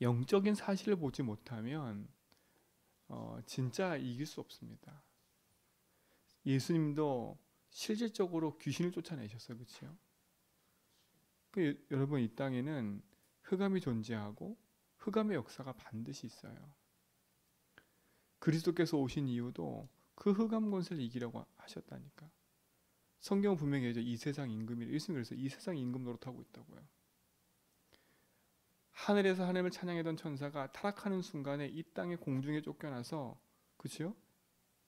영적인 사실을 보지 못하면 진짜 이길 수 없습니다. 예수님도 실질적으로 귀신을 쫓아내셨어요. 그렇죠? 여러분, 이 땅에는 흑암이 존재하고 흑암의 역사가 반드시 있어요. 그리스도께서 오신 이유도 그 흑암 권세를 이기려고 하셨다니까. 성경 분명히 얘기하죠. 이 세상 임금이, 예수님 그래서 이 세상 임금 노릇하고 있다고요. 하늘에서 하나님을 찬양하던 천사가 타락하는 순간에 이 땅의 공중에 쫓겨나서, 그렇죠?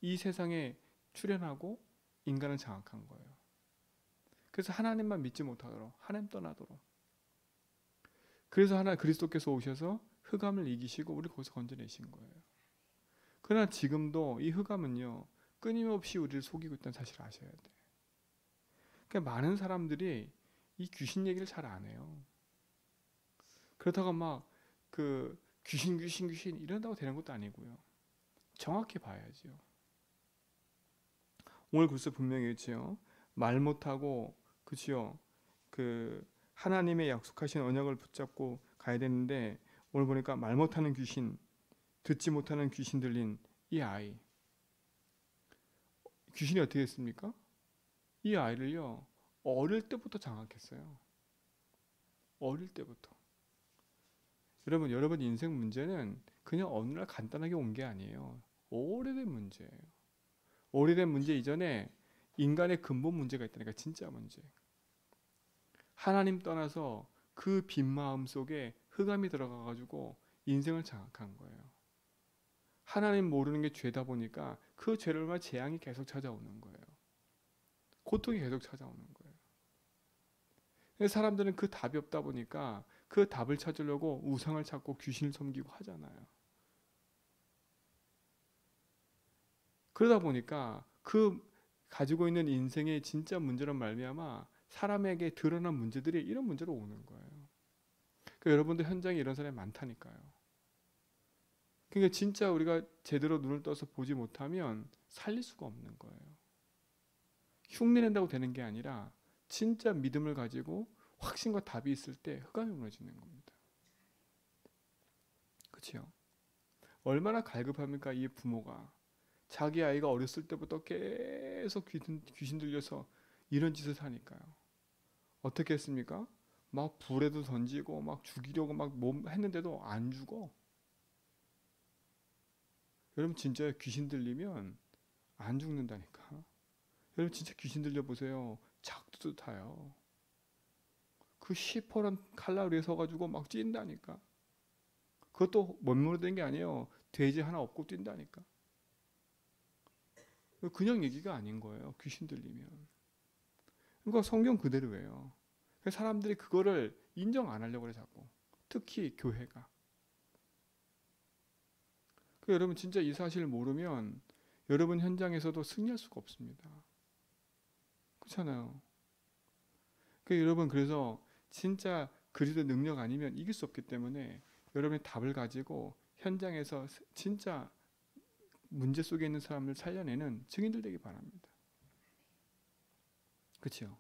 이 세상에 출현하고 인간을 장악한 거예요. 그래서 하나님만 믿지 못하도록, 하나님 떠나도록. 그래서 그리스도께서 오셔서 흑암을 이기시고 우리를 거기서 건져내신 거예요. 그러나 지금도 이 흑암은요, 끊임없이 우리를 속이고 있다는 사실을 아셔야 돼요. 그러니까 많은 사람들이 이 귀신 얘기를 잘 안 해요. 그렇다고 막 귀신 이런다고 되는 것도 아니고요. 정확히 봐야죠. 오늘 글쎄 분명히 있지요. 말 못하고, 그치요, 하나님의 약속하신 언약을 붙잡고 가야 되는데, 오늘 보니까 말 못하는 귀신, 듣지 못하는 귀신 들린 이 아이, 귀신이 어떻게 했습니까? 이 아이를요, 어릴 때부터 장악했어요. 어릴 때부터. 여러분 인생 문제는 그냥 어느 날 간단하게 온 게 아니에요. 오래된 문제예요. 오래된 문제 이전에 인간의 근본 문제가 있다니까. 진짜 문제. 하나님 떠나서 그 빈 마음 속에 흑암이 들어가가지고 인생을 장악한 거예요. 하나님 모르는 게 죄다 보니까 그 죄를 말 재앙이 계속 찾아오는 거예요. 고통이 계속 찾아오는 거예요. 사람들은 그 답이 없다 보니까 그 답을 찾으려고 우상을 찾고 귀신을 섬기고 하잖아요. 그러다 보니까 그 가지고 있는 인생의 진짜 문제란 말미암아 사람에게 드러난 문제들이 이런 문제로 오는 거예요. 그러니까 여러분도 현장에 이런 사람이 많다니까요. 그러니까 진짜 우리가 제대로 눈을 떠서 보지 못하면 살릴 수가 없는 거예요. 흉내낸다고 되는 게 아니라 진짜 믿음을 가지고 확신과 답이 있을 때 흑암이 무너지는 겁니다. 그렇죠? 얼마나 갈급합니까? 이 부모가 자기 아이가 어렸을 때부터 계속 귀신 들려서 이런 짓을 하니까요. 어떻게 했습니까? 막 불에도 던지고 막 죽이려고 막 했는데도 안 죽어. 여러분 진짜 귀신 들리면 안 죽는다니까. 여러분 진짜 귀신 들려 보세요. 작두도 타요. 그 시퍼런 칼날 위에 서가지고 막 뛴다니까. 그것도 멋모르는 게 아니에요. 돼지 하나 업고 뛴다니까. 그냥 얘기가 아닌 거예요. 귀신 들리면. 그러니까 성경 그대로예요. 사람들이 그거를 인정 안 하려고 그래 자꾸. 특히 교회가. 여러분 진짜 이 사실을 모르면 여러분 현장에서도 승리할 수가 없습니다. 그렇잖아요. 여러분 그래서 진짜 그리스도의 능력 아니면 이길 수 없기 때문에 여러분의 답을 가지고 현장에서 진짜 문제 속에 있는 사람을 살려내는 증인들 되기 바랍니다. 그렇죠?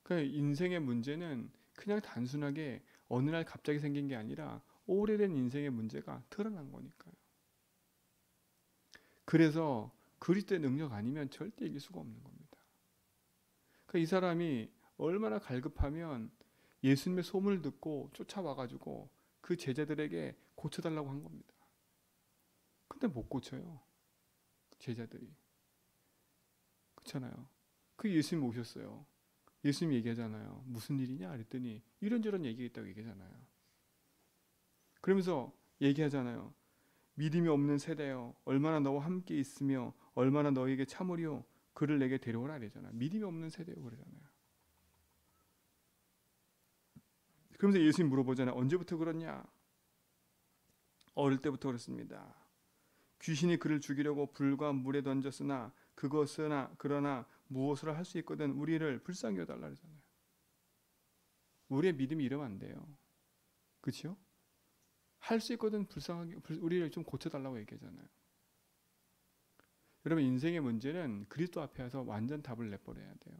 그러니까 인생의 문제는 그냥 단순하게 어느 날 갑자기 생긴 게 아니라 오래된 인생의 문제가 드러난 거니까요. 그래서 그리스도의 능력 아니면 절대 이길 수가 없는 겁니다. 그러니까 이 사람이 얼마나 갈급하면 예수님의 소문을 듣고 쫓아와가지고 그 제자들에게 고쳐달라고 한 겁니다. 근데 못 고쳐요. 제자들이. 그렇잖아요. 그 예수님 오셨어요. 예수님 얘기하잖아요. 무슨 일이냐 그랬더니 이런저런 얘기가 있다고 얘기하잖아요. 그러면서 얘기하잖아요. 믿음이 없는 세대여 얼마나 너와 함께 있으며 얼마나 너에게 참으리요 그를 내게 데려오라 그러잖아요. 믿음이 없는 세대요 그러잖아요. 그러면서 예수님 물어보잖아요. 언제부터 그렇냐? 어릴 때부터 그렇습니다. 귀신이 그를 죽이려고 불과 물에 던졌으나 그러나 무엇을 할 수 있거든 우리를 불쌍히 여달라 그러잖아요. 우리의 믿음이 이러면 안 돼요. 그렇죠? 할 수 있거든 불쌍하게 우리를 좀 고쳐달라고 얘기하잖아요. 여러분 인생의 문제는 그리스도 앞에 와서 완전 답을 내버려야 돼요.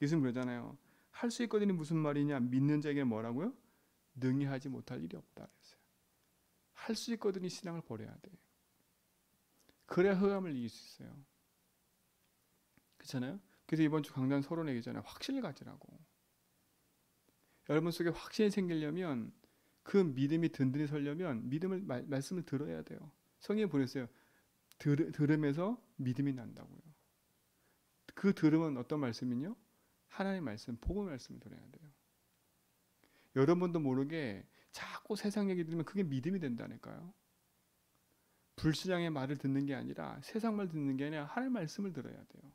예수님 그러잖아요. 할 수 있거든이 무슨 말이냐? 믿는 자에게 뭐라고요? 능히 하지 못할 일이 없다 그랬어요. 할 수 있거든 이 신앙을 버려야 돼. 그래야 흑암을 이길 수 있어요. 그렇잖아요? 그래서 이번 주 강단 서론하기 전에 확신을 가지라고. 여러분 속에 확신이 생기려면, 그 믿음이 든든히 서려면 믿음을 말씀을 들어야 돼요. 성경에 보냈어요. 들음에서 믿음이 난다고요. 그 들음은 어떤 말씀이요? 하나님의 말씀, 복음의 말씀을 들어야 돼요. 여러분도 모르게 자꾸 세상 얘기 들으면 그게 믿음이 된다니까요. 불신앙의 말을 듣는 게 아니라, 세상 말 듣는 게 아니라 하나님의 말씀을 들어야 돼요.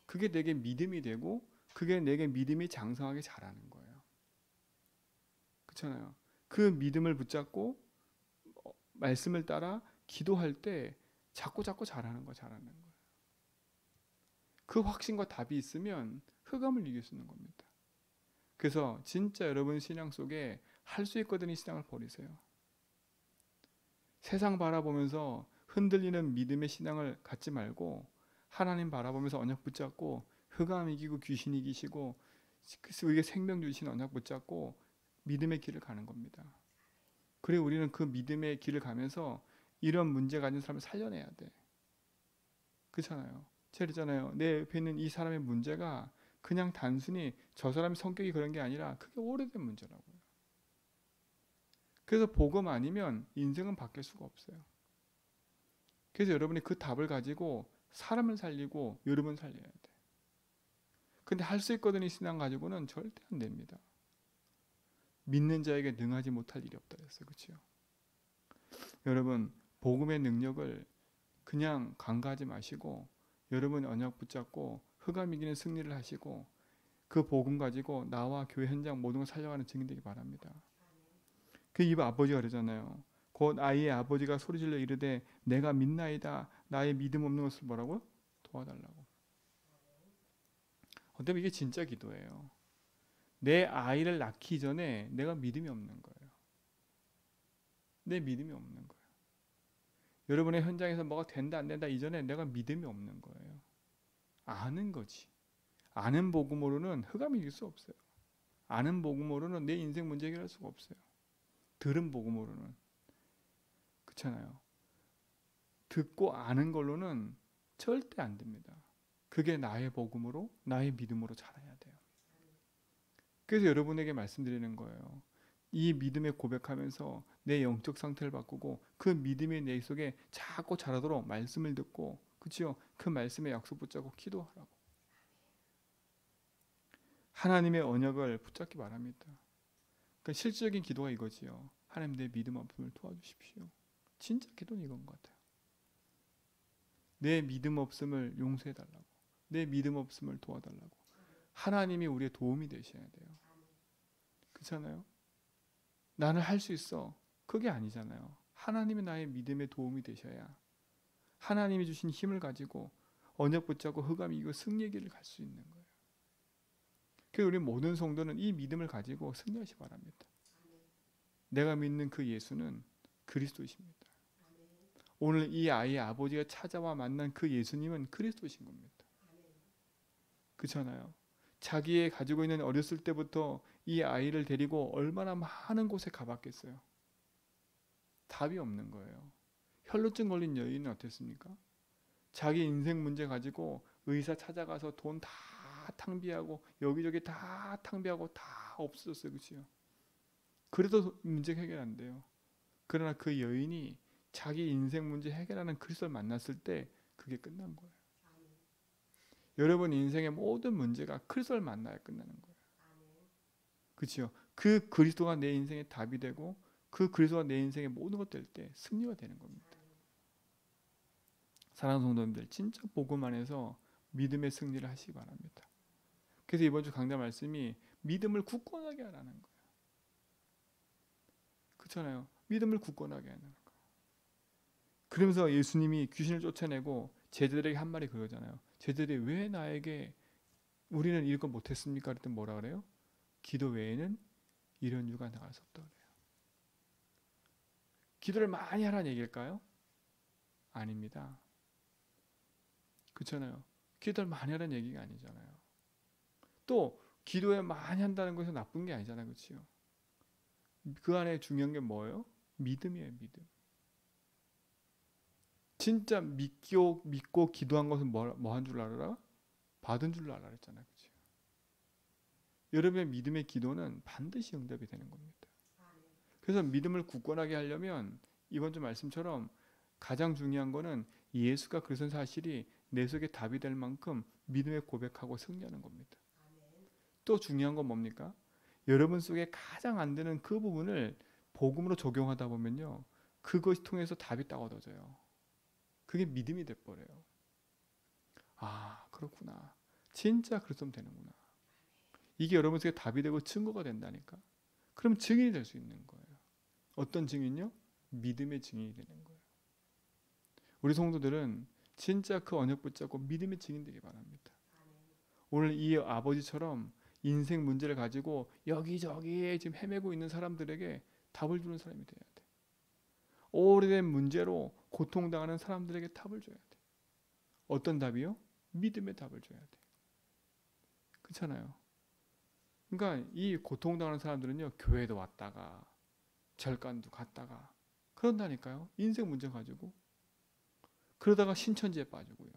그게 내게 믿음이 되고, 그게 내게 믿음이 장성하게 자라는 거예요. 그렇잖아요. 그 믿음을 붙잡고 말씀을 따라 기도할 때 자꾸 자라는 거예요. 그 확신과 답이 있으면 흑암을 이길 수 있는 겁니다. 그래서 진짜 여러분 신앙 속에 할 수 있거든 이 신앙을 버리세요. 세상 바라보면서 흔들리는 믿음의 신앙을 갖지 말고, 하나님 바라보면서 언약 붙잡고, 흑암 이기고 귀신 이기시고 우리에게 생명 주신 언약 붙잡고 믿음의 길을 가는 겁니다. 그리고 우리는 그 믿음의 길을 가면서 이런 문제 가진 사람을 살려내야 돼. 그렇잖아요. 제가 그랬잖아요. 내 옆에 있는 이 사람의 문제가 그냥 단순히 저 사람의 성격이 그런 게 아니라 그게 오래된 문제라고요. 그래서 복음 아니면 인생은 바뀔 수가 없어요. 그래서 여러분이 그 답을 가지고 사람을 살리고 여러분 살려야 돼. 근데 할 수 있거든 이 신앙 가지고는 절대 안 됩니다. 믿는 자에게 능하지 못할 일이 없다 그랬어요. 그렇죠? 여러분 복음의 능력을 그냥 간과하지 마시고, 여러분 언약 붙잡고 흑암 이기는 승리를 하시고, 그 복음 가지고 나와 교회 현장 모든 걸 살려가는 증인 되기 바랍니다. 그 이 아버지가 그러잖아요. 곧 아이의 아버지가 소리질러 이르되 내가 믿나이다. 나의 믿음 없는 것을 뭐라고요? 도와달라고. 어쩌면 이게 진짜 기도예요. 내 아이를 낳기 전에 내가 믿음이 없는 거예요. 내 믿음이 없는 거예요. 여러분의 현장에서 뭐가 된다 안 된다 이전에 내가 믿음이 없는 거예요. 아는 거지. 아는 복음으로는 흑암이 이길 수 없어요. 아는 복음으로는 내 인생 문제 해결할 수가 없어요. 들은 복음으로는. 그렇잖아요. 듣고 아는 걸로는 절대 안 됩니다. 그게 나의 복음으로, 나의 믿음으로 자라야 돼요. 그래서 여러분에게 말씀드리는 거예요. 이 믿음에 고백하면서 내 영적 상태를 바꾸고 그 믿음이 내 속에 자꾸 자라도록 말씀을 듣고, 그렇죠? 그 말씀에 약속 붙잡고 기도하라고. 하나님의 언약을 붙잡기 바랍니다. 그러니까 실질적인 기도가 이거지요. 하나님 내 믿음 없음을 도와주십시오. 진짜 기도는 이건 것 같아요. 내 믿음 없음을 용서해달라고. 내 믿음 없음을 도와달라고. 하나님이 우리의 도움이 되셔야 돼요. 그렇잖아요? 나는 할 수 있어. 그게 아니잖아요. 하나님이 나의 믿음의 도움이 되셔야 하나님이 주신 힘을 가지고 언약 붙잡고 흑암 이기고 승리의 길을 갈 수 있는 거예요. 그래서 우리 모든 성도는 이 믿음을 가지고 승리하시 바랍니다. 내가 믿는 그 예수는 그리스도이십니다. 오늘 이 아이의 아버지가 찾아와 만난 그 예수님은 그리스도이신 겁니다. 그렇잖아요. 자기의 가지고 있는 어렸을 때부터 이 아이를 데리고 얼마나 많은 곳에 가봤겠어요. 답이 없는 거예요. 혈루증 걸린 여인은 어땠습니까? 자기 인생 문제 가지고 의사 찾아가서 돈 다 탕비하고 여기저기 다 탕비하고 다 없어졌어요. 그렇죠? 그래도 문제 해결 안 돼요. 그러나 그 여인이 자기 인생 문제 해결하는 그리스도를 만났을 때 그게 끝난 거예요. 여러분 인생의 모든 문제가 그리스도를 만나야 끝나는 거예요. 그렇죠? 그 그리스도가 내 인생의 답이 되고 그 그리스도가 내 인생의 모든 것 될 때 승리가 되는 겁니다. 사랑하는 성도님들, 진짜 복음 안에서 믿음의 승리를 하시기 바랍니다. 그래서 이번 주 강단 말씀이 믿음을 굳건하게 하라는 거예요. 그렇잖아요. 믿음을 굳건하게 하는 거예요. 그러면서 예수님이 귀신을 쫓아내고 제자들에게 한 말이 그러잖아요. 제자들이 왜 나에게 우리는 이런 거 못했습니까? 그랬더니 뭐라 그래요? 기도 외에는 이런 유가 나갈 수 없다고 그래요. 기도를 많이 하라는 얘기일까요? 아닙니다. 그렇잖아요. 기도를 많이 하라는 얘기가 아니잖아요. 또 기도에 많이 한다는 것은 나쁜 게 아니잖아요. 그렇죠? 그 안에 중요한 게 뭐예요? 믿음이에요. 믿음. 진짜 믿고 기도한 것은 뭐 한 줄 알아? 받은 줄 알아 그랬잖아요. 그치? 여러분의 믿음의 기도는 반드시 응답이 되는 겁니다. 그래서 믿음을 굳건하게 하려면 이번 주 말씀처럼 가장 중요한 거는 예수가 그리스도인 사실이 내 속에 답이 될 만큼 믿음의 고백하고 승리하는 겁니다. 또 중요한 건 뭡니까? 여러분 속에 가장 안 되는 그 부분을 복음으로 적용하다 보면요, 그것이 통해서 답이 딱 얻어져요. 그게 믿음이 돼버려요. 아, 그렇구나. 진짜 그랬으면 되는구나. 이게 여러분 속에 답이 되고 증거가 된다니까. 그럼 증인이 될 수 있는 거예요. 어떤 증인요? 믿음의 증인이 되는 거예요. 우리 성도들은 진짜 그 언약 붙잡고 믿음의 증인 되기 바랍니다. 오늘 이 아버지처럼 인생 문제를 가지고 여기저기에 지금 헤매고 있는 사람들에게 답을 주는 사람이 돼야 돼. 오래된 문제로 고통당하는 사람들에게 답을 줘야 돼. 어떤 답이요? 믿음의 답을 줘야 돼. 그렇잖아요. 그러니까 이 고통당하는 사람들은요, 교회도 왔다가 절간도 갔다가 그런다니까요. 인생 문제 가지고. 그러다가 신천지에 빠지고요.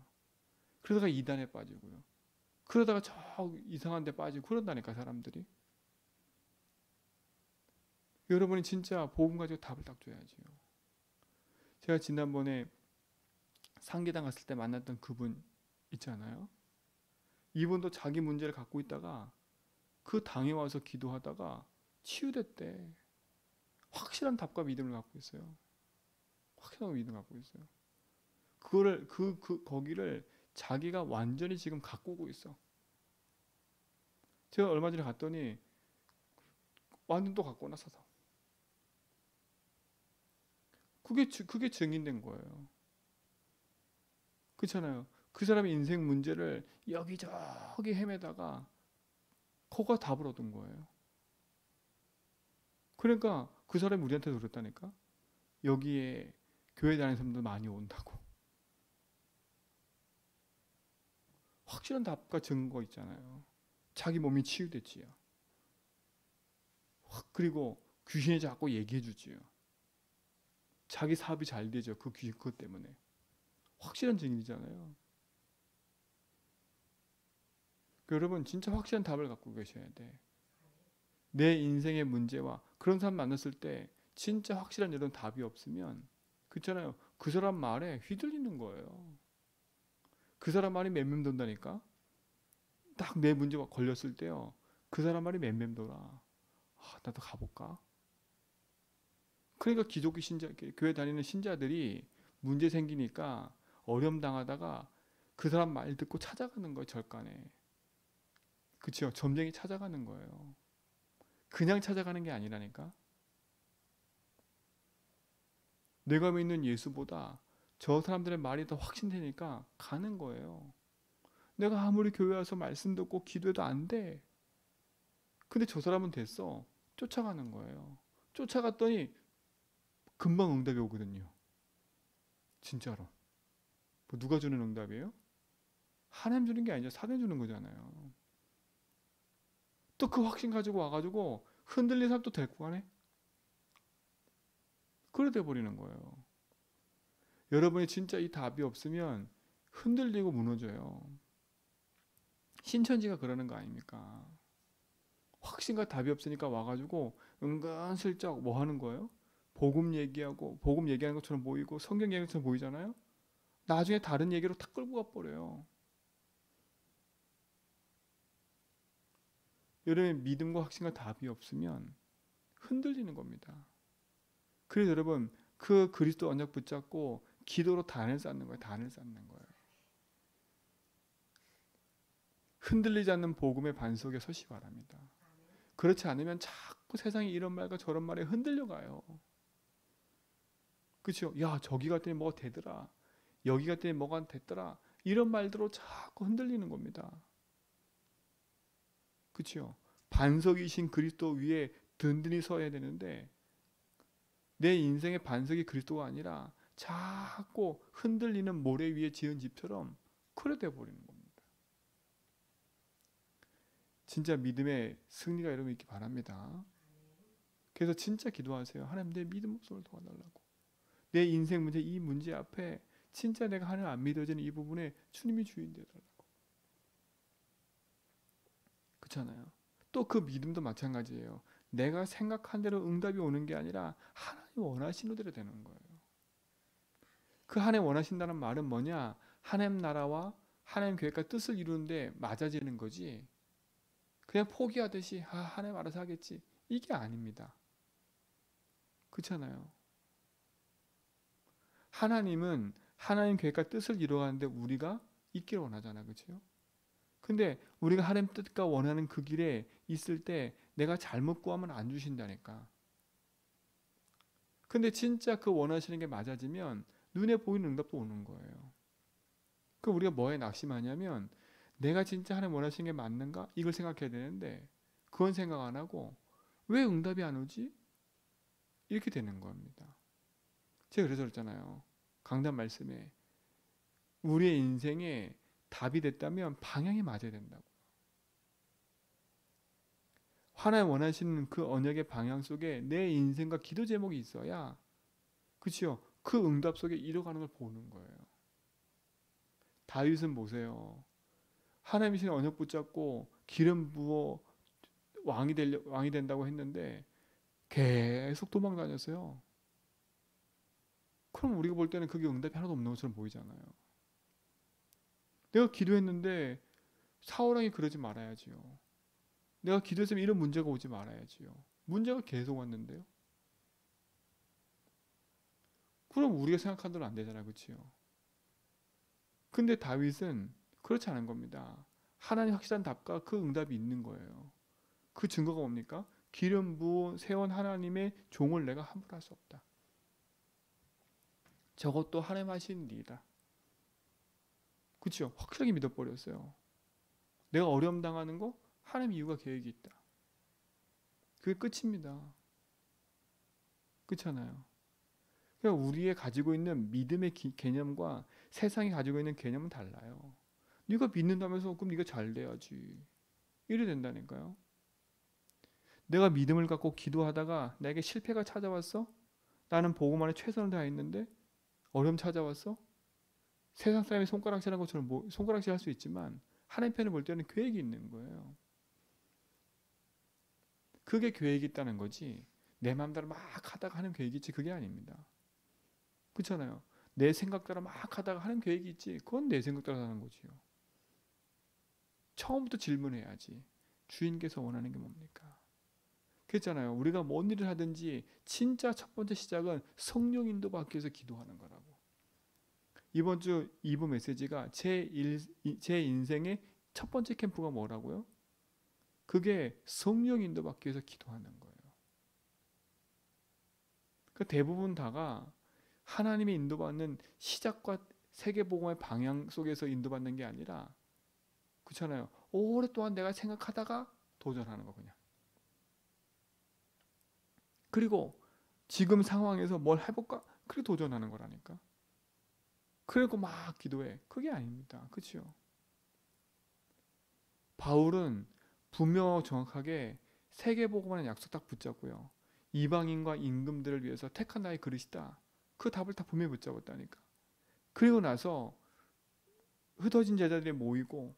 그러다가 이단에 빠지고요. 그러다가 저 이상한 데 빠지고 그런다니까 사람들이. 여러분이 진짜 복음 가지고 답을 딱 줘야지요. 제가 지난번에 상계당 갔을 때 만났던 그분 있잖아요. 이분도 자기 문제를 갖고 있다가 그 당에 와서 기도하다가 치유됐대. 확실한 답과 믿음을 갖고 있어요. 확실한 믿음을 갖고 있어요. 그거를 거기를 자기가 완전히 지금 가꾸고 있어. 제가 얼마 전에 갔더니 완전 또 갖고 나서서. 그게 증인된 거예요. 그렇잖아요. 그 사람의 인생 문제를 여기저기 헤매다가 거기가 답을 얻은 거예요. 그러니까 그 사람이 우리한테 그랬다니까. 여기에 교회 다니는 사람들 많이 온다고. 확실한 답과 증거 있잖아요. 자기 몸이 치유됐지요. 그리고 귀신이 자꾸 얘기해 주지요. 자기 사업이 잘 되죠. 그것 때문에. 확실한 증인이잖아요. 여러분 진짜 확실한 답을 갖고 계셔야 돼. 내 인생의 문제와 그런 사람 만났을 때 진짜 확실한 이런 답이 없으면 그렇잖아요. 그 사람 말에 휘둘리는 거예요. 그 사람 말이 맴맴돈다니까. 딱 내 문제가 걸렸을 때요. 그 사람 말이 맴맴돌아. 아, 나도 가볼까? 그러니까 기독교 신자, 교회 다니는 신자들이 문제 생기니까 어려움 당하다가 그 사람 말 듣고 찾아가는 거예요. 절간에. 그렇죠. 점쟁이 찾아가는 거예요. 그냥 찾아가는 게 아니라니까. 내가 믿는 예수보다 저 사람들의 말이 더 확신되니까 가는 거예요. 내가 아무리 교회 와서 말씀 듣고 기도해도 안 돼. 근데 저 사람은 됐어. 쫓아가는 거예요. 쫓아갔더니 금방 응답이 오거든요. 진짜로. 뭐 누가 주는 응답이에요? 하나님 주는 게 아니죠. 사단 주는 거잖아요. 또 그 확신 가지고 와가지고 흔들린 사람 또 데리고 가네? 그래 돼버리는 거예요. 여러분이 진짜 이 답이 없으면 흔들리고 무너져요. 신천지가 그러는 거 아닙니까? 확신과 답이 없으니까 와가지고 은근슬쩍 뭐 하는 거예요? 복음 얘기하는 것처럼 보이고 성경 얘기하는 것처럼 보이잖아요? 나중에 다른 얘기로 탁 끌고 가버려요. 여러분의 믿음과 확신과 답이 없으면 흔들리는 겁니다. 그래서 여러분 그 그리스도 언약 붙잡고 기도로 단을 쌓는 거예요. 단을 쌓는 거예요. 흔들리지 않는 복음의 반석에 서시 바랍니다. 그렇지 않으면 자꾸 세상에 이런 말과 저런 말에 흔들려 가요. 그렇죠? 야 저기 갔더니 뭐가 되더라. 여기 갔더니 뭐가 됐더라. 이런 말들로 자꾸 흔들리는 겁니다. 그렇죠? 반석이신 그리스도 위에 든든히 서야 되는데 내 인생의 반석이 그리스도가 아니라 자꾸 흔들리는 모래 위에 지은 집처럼 그래 돼 버리는 겁니다. 진짜 믿음의 승리가 여러분 있기 바랍니다. 그래서 진짜 기도하세요. 하나님 내 믿음 없음을 도와달라고. 내 인생 문제 이 문제 앞에 진짜 내가 하나님 안 믿어지는 이 부분에 주님이 주인 되어달라고. 그렇잖아요. 또 그 믿음도 마찬가지예요. 내가 생각한 대로 응답이 오는 게 아니라 하나님 원하시는 대로 되는 거예요. 그 하나님 원하신다는 말은 뭐냐? 하나님 나라와 하나님 계획과 뜻을 이루는데 맞아지는 거지. 그냥 포기하듯이 하나님 알아서 하겠지. 이게 아닙니다. 그렇잖아요. 하나님은 하나님 계획과 뜻을 이루어가는데 우리가 있기를 원하잖아. 그렇죠? 근데 우리가 하나님 뜻과 원하는 그 길에 있을 때 내가 잘못 구하면 안 주신다니까. 근데 진짜 그 원하시는 게 맞아지면 눈에 보이는 응답도 오는 거예요. 그 우리가 뭐에 낙심하냐면 내가 진짜 하나님 원하시는 게 맞는가? 이걸 생각해야 되는데 그건 생각 안 하고 왜 응답이 안 오지? 이렇게 되는 겁니다. 제가 그래서 그랬잖아요. 강단 말씀에 우리의 인생에 답이 됐다면 방향이 맞아야 된다고. 하나님 원하시는 그 언약의 방향 속에 내 인생과 기도 제목이 있어야 그렇죠? 그 응답 속에 이뤄가는 걸 보는 거예요. 다윗은 보세요. 하나님이 신 언약 붙잡고 기름 부어 왕이 된다고 했는데 계속 도망 다녔어요. 그럼 우리가 볼 때는 그게 응답이 하나도 없는 것처럼 보이잖아요. 내가 기도했는데 사울왕이 그러지 말아야지요. 내가 기도했으면 이런 문제가 오지 말아야지요. 문제가 계속 왔는데요. 그럼 우리가 생각한 대로 안 되잖아요. 그렇지요? 근데 다윗은 그렇지 않은 겁니다. 하나님 확실한 답과 그 응답이 있는 거예요. 그 증거가 뭡니까? 기름 부어 세운 하나님의 종을 내가 함부로 할 수 없다. 저것도 하나님 하시는 일이다. 그렇죠? 확실하게 믿어버렸어요. 내가 어려움 당하는 거 하나님 이유가 계획이 있다. 그게 끝입니다. 그렇잖아요. 그러니까 우리의 가지고 있는 믿음의 개념과 세상이 가지고 있는 개념은 달라요. 네가 믿는다면서 그럼 네가 잘 돼야지. 이래 된다니까요. 내가 믿음을 갖고 기도하다가 나에게 실패가 찾아왔어? 나는 복음 안에 최선을 다했는데 어려움 찾아왔어? 세상 사람이 손가락질하는 것처럼 손가락질 할 수 있지만 하나님 편을 볼 때는 계획이 있는 거예요. 그게 계획이 있다는 거지 내 마음대로 막 하다가 하는 계획이 있지 그게 아닙니다. 그렇잖아요. 내 생각대로 막 하다가 하는 계획이 있지 그건 내 생각대로 하는 거지요. 처음부터 질문해야지. 주인께서 원하는 게 뭡니까? 그랬잖아요. 우리가 뭔 일을 하든지 진짜 첫 번째 시작은 성령 인도 받기 위해서 기도하는 거라고. 이번 주 2부 메시지가 제 인생의 첫 번째 캠프가 뭐라고요? 그게 성령 인도 받기 위해서 기도하는 거예요. 그 대부분 다가 하나님의 인도받는 시작과 세계복음의 방향 속에서 인도받는 게 아니라 그렇잖아요. 오랫동안 내가 생각하다가 도전하는 거 그냥. 그리고 지금 상황에서 뭘 해볼까? 그렇게 도전하는 거라니까. 그리고 막 기도해. 그게 아닙니다. 그렇죠? 바울은 분명하고 정확하게 세계복음하는 약속 딱 붙잡고요. 이방인과 임금들을 위해서 택한 나의 그릇이다. 그 답을 다 분명히 붙잡았다니까. 그리고 나서 흩어진 제자들이 모이고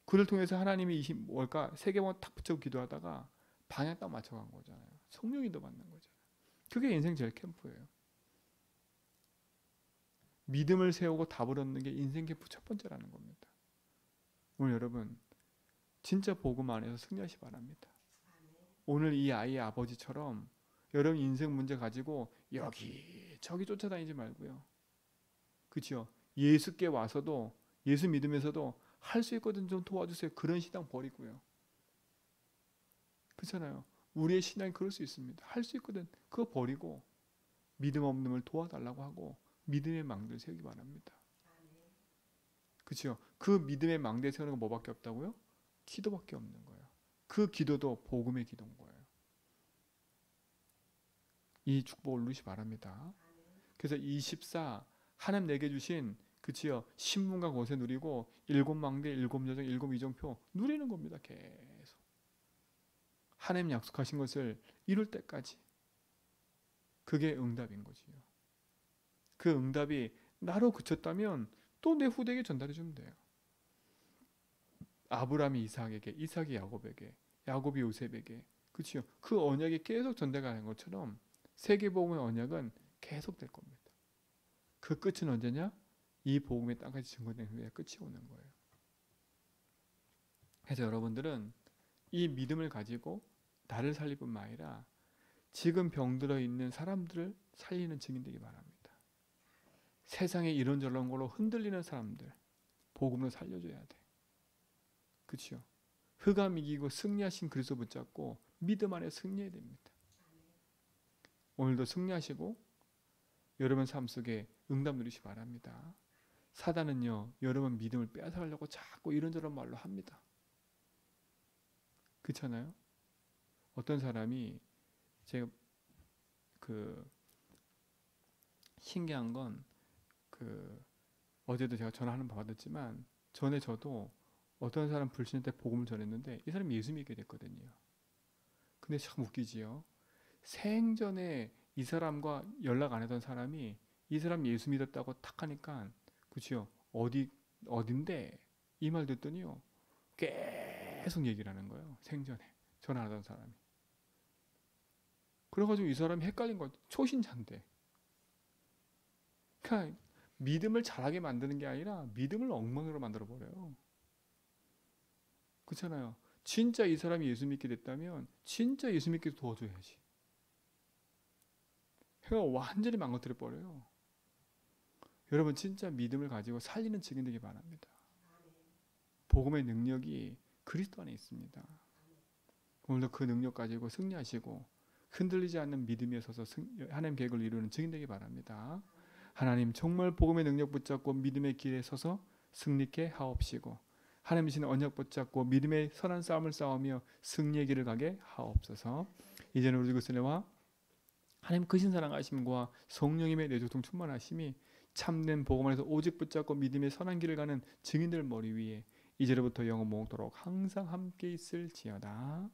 그를 통해서 하나님이 뭘까 세계복음 딱 붙잡고 기도하다가 방향 딱 맞춰간 거잖아요. 성령인도 받는 거잖아요. 그게 인생 제일 캠프예요. 믿음을 세우고 답을 얻는 게 인생 캠프 첫 번째라는 겁니다. 오늘 여러분 진짜 복음 안에서 승리하시 바랍니다. 오늘 이 아이의 아버지처럼 여러분 인생 문제 가지고 여기 저기 쫓아다니지 말고요. 그렇죠? 예수께 와서도 예수 믿으면서도 할 수 있거든 좀 도와주세요. 그런 신앙 버리고요. 그렇잖아요. 우리의 신앙이 그럴 수 있습니다. 할 수 있거든 그거 버리고 믿음 없는 걸 도와달라고 하고 믿음의 망대를 세우기 바랍니다. 그렇죠? 그 믿음의 망대 세우는 건 뭐밖에 없다고요? 기도밖에 없는 거예요. 그 기도도 복음의 기도인 거예요. 이 축복을 누리시 바랍니다. 그래서 24 하나님 내게 주신 그치요 신문과 곳에 누리고 7망대 7여정 7이정표 누리는 겁니다. 계속 하나님 약속하신 것을 이룰 때까지 그게 응답인 거지요. 그 응답이 나로 그쳤다면 또 내 후대에게 전달해 주면 돼요. 아브라함이 이삭에게, 이삭이 야곱에게, 야곱이 요셉에게, 그렇죠? 그 언약이 계속 전달가는 것처럼 세계복음의 언약은 계속 될 겁니다. 그 끝은 언제냐? 이 복음의 땅까지 증거된 후에 끝이 오는 거예요. 그래서 여러분들은 이 믿음을 가지고 나를 살릴 뿐만 아니라 지금 병들어 있는 사람들을 살리는 증인 되기 바랍니다. 세상에 이런저런 걸로 흔들리는 사람들 복음으로 살려줘야 돼. 그렇죠? 흑암 이기고 승리하신 그리스도 붙잡고 믿음 안에 승리해야 됩니다. 오늘도 승리하시고 여러분 삶 속에 응답 누리시 바랍니다. 사단은요, 여러분 믿음을 빼앗아가려고 자꾸 이런저런 말로 합니다. 그렇잖아요? 어떤 사람이 제가 신기한 건 어제도 제가 전화하는 바 받았지만 전에 저도 어떤 사람 불신할 때 복음을 전했는데 이 사람이 예수 믿게 됐거든요. 근데 참 웃기지요. 생전에 이 사람과 연락 안 하던 사람이 이 사람 예수 믿었다고 탁 하니까 그치요? 어딘데? 이 말 듣더니요. 계속 얘기를 하는 거예요. 생전에 전화하던 사람이. 그래가지고 이 사람이 헷갈린 거 초신자인데. 그러니까 믿음을 잘하게 만드는 게 아니라 믿음을 엉망으로 만들어버려요. 그렇잖아요. 진짜 이 사람이 예수 믿게 됐다면 진짜 예수 믿게 도와줘야지. 해가 완전히 망가뜨려버려요. 여러분 진짜 믿음을 가지고 살리는 증인 되기 바랍니다. 복음의 능력이 그리스도 안에 있습니다. 오늘도 그 능력 가지고 승리하시고 흔들리지 않는 믿음에 서서 하나님 계획을 이루는 증인 되기 바랍니다. 하나님 정말 복음의 능력 붙잡고 믿음의 길에 서서 승리케 하옵시고 하나님 이신 언약 붙잡고 믿음의 선한 싸움을 싸우며 승리의 길을 가게 하옵소서. 이제는 우리 그리스도와 하나님 크신 사랑하심과 성령님의 내조통 충만하심이 참된 복음 안에서 오직 붙잡고 믿음의 선한 길을 가는 증인들 머리 위에 이제로부터 영원 모도록 항상 함께 있을지어다.